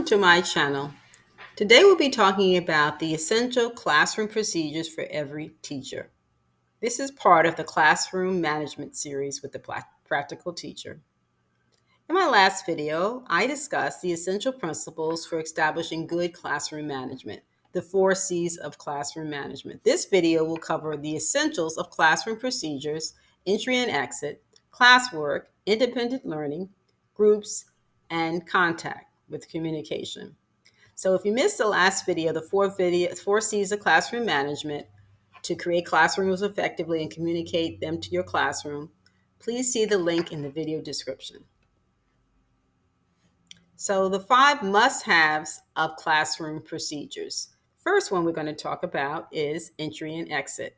Welcome to my channel. Today we'll be talking about the essential classroom procedures for every teacher. This is part of the classroom management series with the practical teacher. In my last video, I discussed the essential principles for establishing good classroom management, the 4 C's of classroom management. This video will cover the essentials of classroom procedures, entry and exit, classwork, independent learning, groups, and contact with communication. So if you missed the last video, the 4 C's of classroom management to create classrooms effectively and communicate them to your classroom, please see the link in the video description. So the 5 must-haves of classroom procedures. First one we're going to talk about is entry and exit.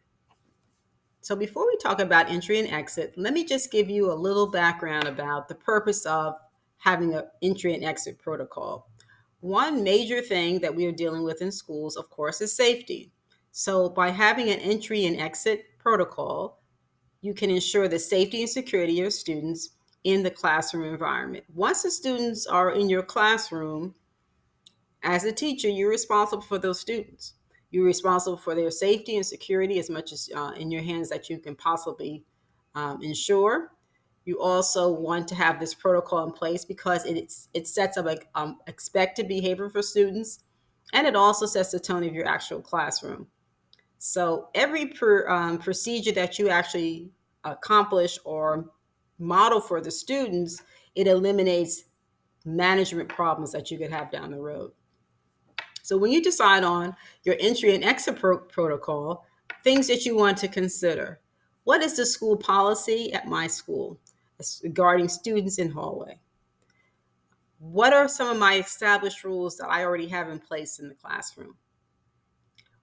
So before we talk about entry and exit, let me just give you a little background about the purpose of having an entry and exit protocol. One major thing that we are dealing with in schools, of course, is safety. So by having an entry and exit protocol, you can ensure the safety and security of your students in the classroom environment. Once the students are in your classroom, as a teacher, you're responsible for those students. You're responsible for their safety and security as much as in your hands that you can possibly ensure. You also want to have this protocol in place because it sets up expected behavior for students, and it also sets the tone of your actual classroom. So every procedure that you actually accomplish or model for the students, it eliminates management problems that you could have down the road. So when you decide on your entry and exit protocol, things that you want to consider. What is the school policy at my school regarding students in hallway? What are some of my established rules that I already have in place in the classroom?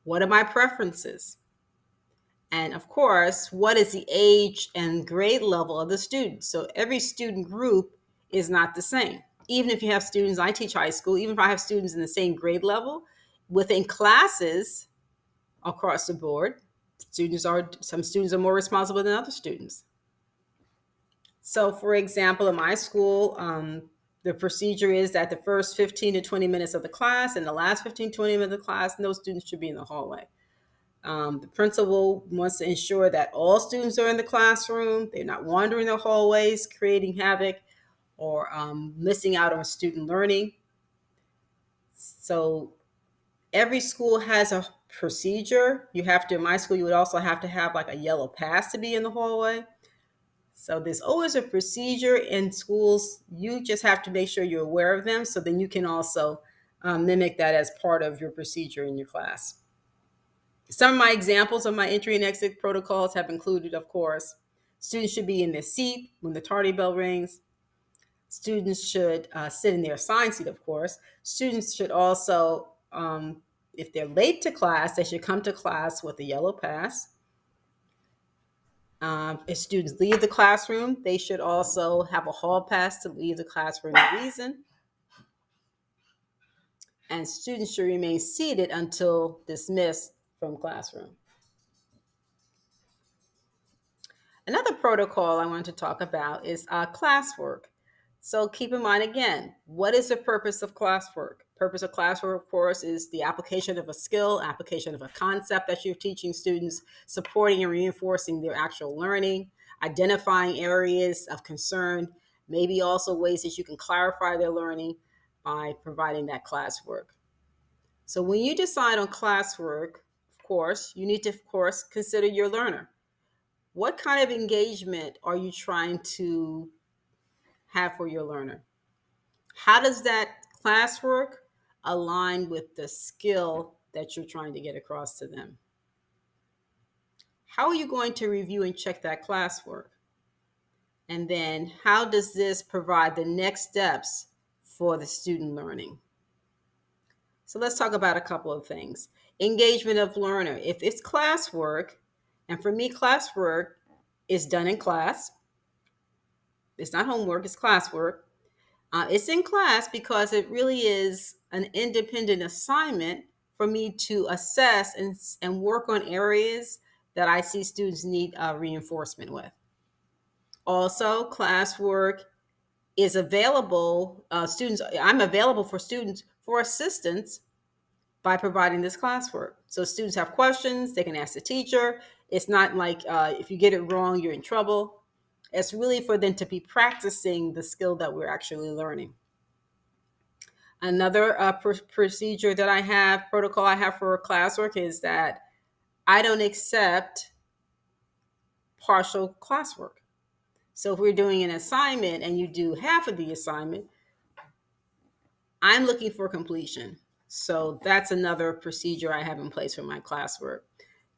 What are my preferences? And of course, what is the age and grade level of the students? So every student group is not the same. Even if you have students, I teach high school, even if I have students in the same grade level, within classes across the board, some students are more responsible than other students. So for example, in my school, the procedure is that the first 15 to 20 minutes of the class and the last 15, 20 minutes of the class, no students should be in the hallway. The principal wants to ensure that all students are in the classroom. They're not wandering the hallways, creating havoc or missing out on student learning. So every school has a procedure. In my school, you would also have to have like a yellow pass to be in the hallway. So there's always a procedure in schools. You just have to make sure you're aware of them so then you can also mimic that as part of your procedure in your class. Some of my examples of my entry and exit protocols have included, of course, students should be in their seat when the tardy bell rings. Students should sit in their assigned seat, of course. Students should also, if they're late to class, they should come to class with a yellow pass. If students leave the classroom, they should also have a hall pass to leave the class for any reason. And students should remain seated until dismissed from classroom. Another protocol I want to talk about is classwork. So keep in mind again, what is the purpose of classwork? Purpose of classwork, of course, is the application of a skill, application of a concept that you're teaching students, supporting and reinforcing their actual learning, identifying areas of concern, maybe also ways that you can clarify their learning by providing that classwork. So when you decide on classwork, of course, you need to, of course, consider your learner. What kind of engagement are you trying to have for your learner? How does that classwork align with the skill that you're trying to get across to them? How are you going to review and check that classwork? And then how does this provide the next steps for the student learning? So let's talk about a couple of things. Engagement of learner. If it's classwork, and for me, classwork is done in class. It's not homework, it's classwork. It's in class because it really is an independent assignment for me to assess and work on areas that I see students need reinforcement with. Also, classwork is available, I'm available for students for assistance by providing this classwork. So students have questions, they can ask the teacher. It's not like if you get it wrong, you're in trouble. It's really for them to be practicing the skill that we're actually learning. Another procedure that I have, protocol I have for classwork is that I don't accept partial classwork. So if we're doing an assignment and you do half of the assignment, I'm looking for completion. So that's another procedure I have in place for my classwork.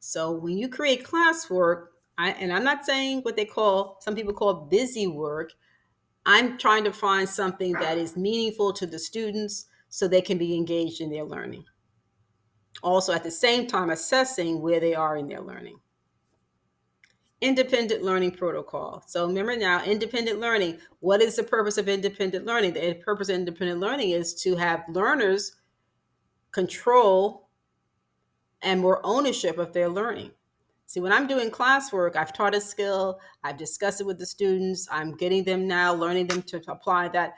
So when you create classwork, and I'm not saying what some people call busy work. I'm trying to find something that is meaningful to the students so they can be engaged in their learning. Also, at the same time, assessing where they are in their learning. Independent learning protocol. So remember now, independent learning. What is the purpose of independent learning? The purpose of independent learning is to have learners control and more ownership of their learning. See, when I'm doing classwork, I've taught a skill, I've discussed it with the students, I'm getting them now, learning them to apply that.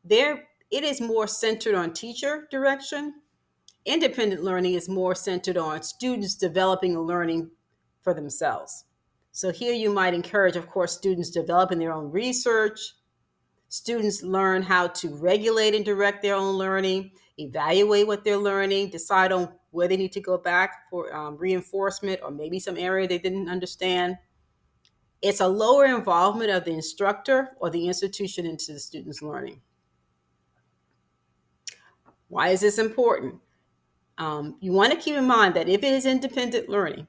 It is more centered on teacher direction. Independent learning is more centered on students developing and learning for themselves. So here you might encourage, of course, students developing their own research. Students learn how to regulate and direct their own learning, evaluate what they're learning, decide on where they need to go back for reinforcement or maybe some area they didn't understand. It's a lower involvement of the instructor or the institution into the student's learning. Why is this important? You want to keep in mind that if it is independent learning,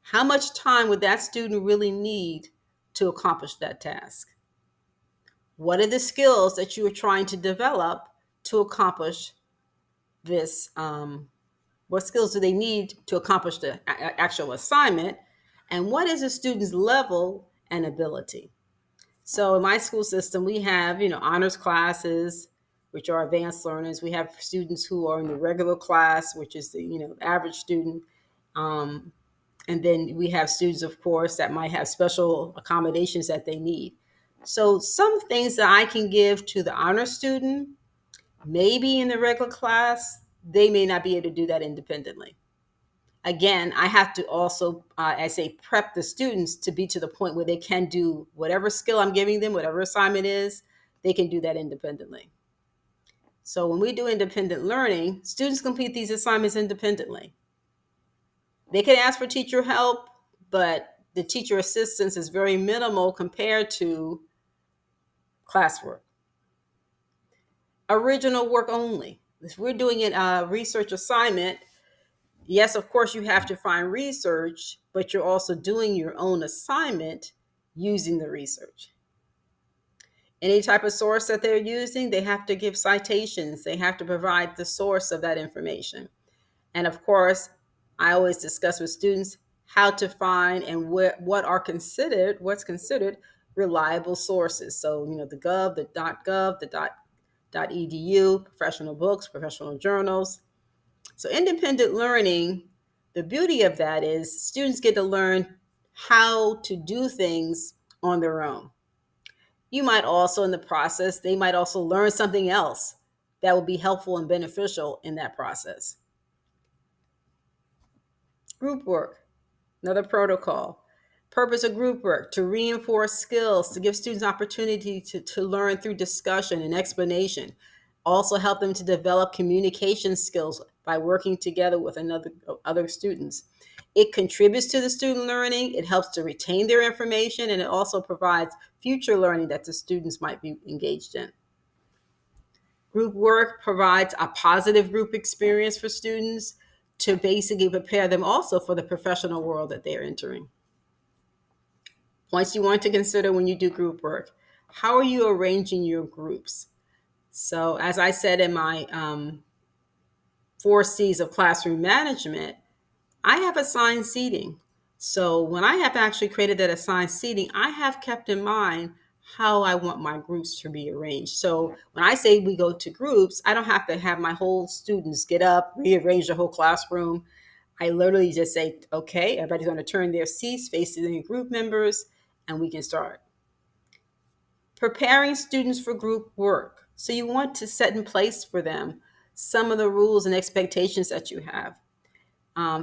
how much time would that student really need to accomplish that task? What are the skills that you are trying to develop to accomplish this? What skills do they need to accomplish the actual assignment? And what is a student's level and ability? So in my school system, we have, honors classes, which are advanced learners. We have students who are in the regular class, which is the, average student. And then we have students, of course, that might have special accommodations that they need. So some things that I can give to the honor student, maybe in the regular class, they may not be able to do that independently. Again, I have to also, prep the students to be to the point where they can do whatever skill I'm giving them, whatever assignment is, they can do that independently. So when we do independent learning, students complete these assignments independently. They can ask for teacher help, but the teacher assistance is very minimal compared to classwork. Original work only. If we're doing a research assignment, yes, of course, you have to find research, but you're also doing your own assignment using the research. Any type of source that they're using, they have to give citations. They have to provide the source of that information. And of course, I always discuss with students how to find and what's considered reliable sources. So, the .gov, the .gov, the .edu, professional books, professional journals. So independent learning, the beauty of that is students get to learn how to do things on their own. You might also, in the process, they might also learn something else that will be helpful and beneficial in that process. Group work, another protocol. Purpose of group work: to reinforce skills, to give students opportunity to learn through discussion and explanation. Also help them to develop communication skills by working together with other students. It contributes to the student learning, it helps to retain their information, and it also provides future learning that the students might be engaged in. Group work provides a positive group experience for students to basically prepare them also for the professional world that they're entering. Points you want to consider when you do group work: how are you arranging your groups? So as I said in my 4 C's of classroom management, I have assigned seating. So when I have actually created that assigned seating, I have kept in mind how I want my groups to be arranged. So when I say we go to groups, I don't have to have my whole students get up, rearrange the whole classroom. I literally just say, okay, everybody's going to turn their seats facing the group members, and we can start. Preparing students for group work. So you want to set in place for them some of the rules and expectations that you have.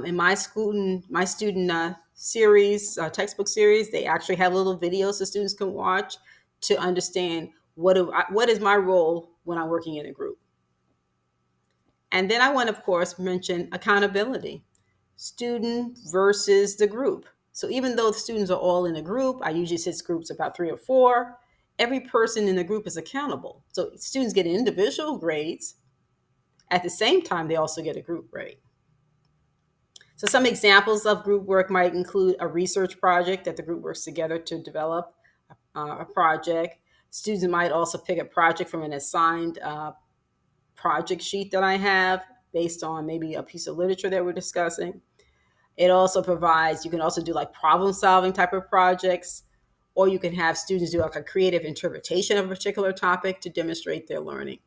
In my student series, textbook series, they actually have little videos the students can watch to understand what is my role when I'm working in a group. And then I want to, of course, mention accountability, student versus the group. So even though the students are all in a group, I usually sit groups about 3 or 4. Every person in the group is accountable. So students get individual grades. At the same time, they also get a group grade. So some examples of group work might include a research project that the group works together to develop a project. Students might also pick a project from an assigned project sheet that I have based on maybe a piece of literature that we're discussing. It also provides, you can also do like problem solving type of projects, or you can have students do like a creative interpretation of a particular topic to demonstrate their learning.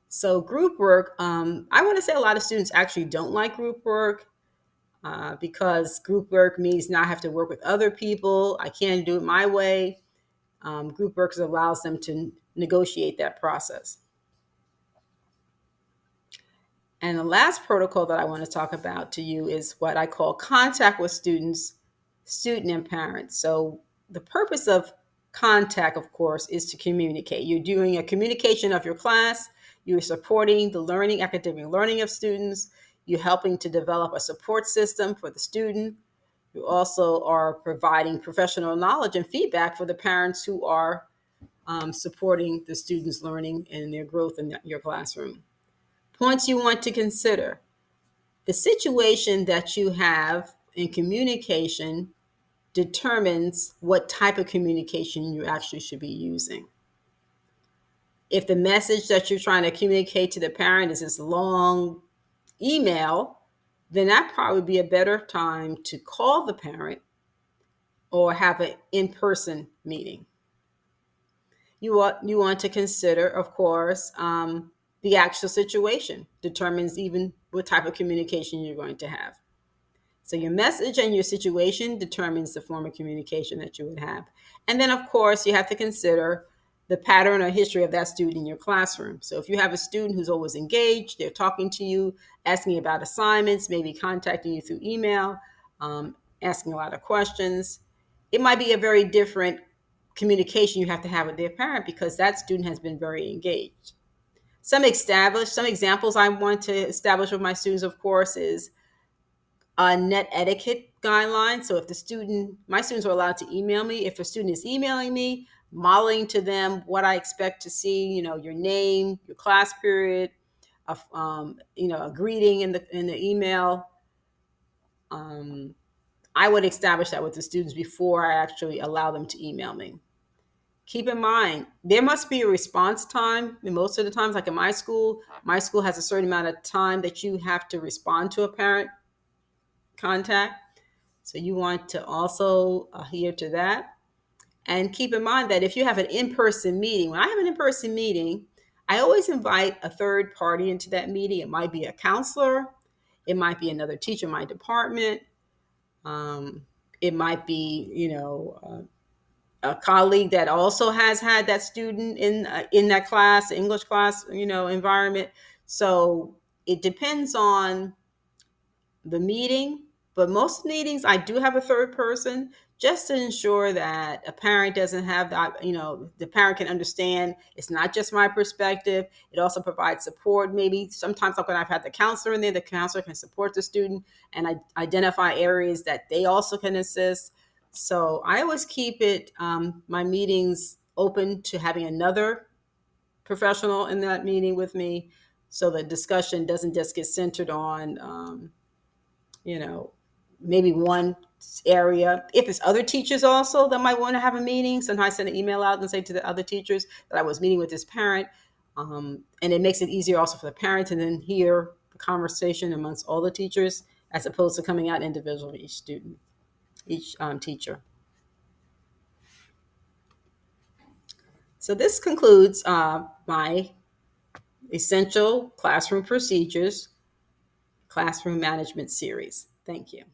So group work, I want to say a lot of students actually don't like group work because group work means now I have to work with other people. I can't do it my way. Group work allows them to negotiate that process. And the last protocol that I want to talk about to you is what I call contact with students, student and parents. So the purpose of contact, of course, is to communicate. You're doing a communication of your class. You're supporting the learning, academic learning of students. You're helping to develop a support system for the student. You also are providing professional knowledge and feedback for the parents who are supporting the students' learning and their growth in your classroom. Points you want to consider. The situation that you have in communication determines what type of communication you actually should be using. If the message that you're trying to communicate to the parent is this long email, then that probably be a better time to call the parent or have an in-person meeting. You want to consider, of course, the actual situation determines even what type of communication you're going to have. So your message and your situation determines the form of communication that you would have. And then, of course, you have to consider the pattern or history of that student in your classroom. So if you have a student who's always engaged, they're talking to you, asking about assignments, maybe contacting you through email, asking a lot of questions, it might be a very different communication you have to have with their parent because that student has been very engaged. Some examples I want to establish with my students, of course, is a net etiquette guideline. So if my students are allowed to email me. If a student is emailing me, modeling to them what I expect to see, your name, your class period, a greeting in the email. I would establish that with the students before I actually allow them to email me. Keep in mind, there must be a response time. And most of the times, like in my school has a certain amount of time that you have to respond to a parent contact. So you want to also adhere to that. And keep in mind that if you have an in-person meeting, when I have an in-person meeting, I always invite a third party into that meeting. It might be a counselor. It might be another teacher in my department. It might be, a colleague that also has had that student in that class, English class, environment. So it depends on the meeting, but most meetings I do have a third person just to ensure that a parent doesn't have that, the parent can understand it's not just my perspective. It also provides support. Maybe sometimes like when I've had the counselor in there, the counselor can support the student and identify areas that they also can assist. So I always keep my meetings open to having another professional in that meeting with me so the discussion doesn't just get centered on maybe one area. If it's other teachers also that might want to have a meeting, sometimes I send an email out and say to the other teachers that I was meeting with this parent. And it makes it easier also for the parent to then hear the conversation amongst all the teachers as opposed to coming out individually, each student, each teacher. So this concludes my Essential Classroom Procedures Classroom Management series. Thank you.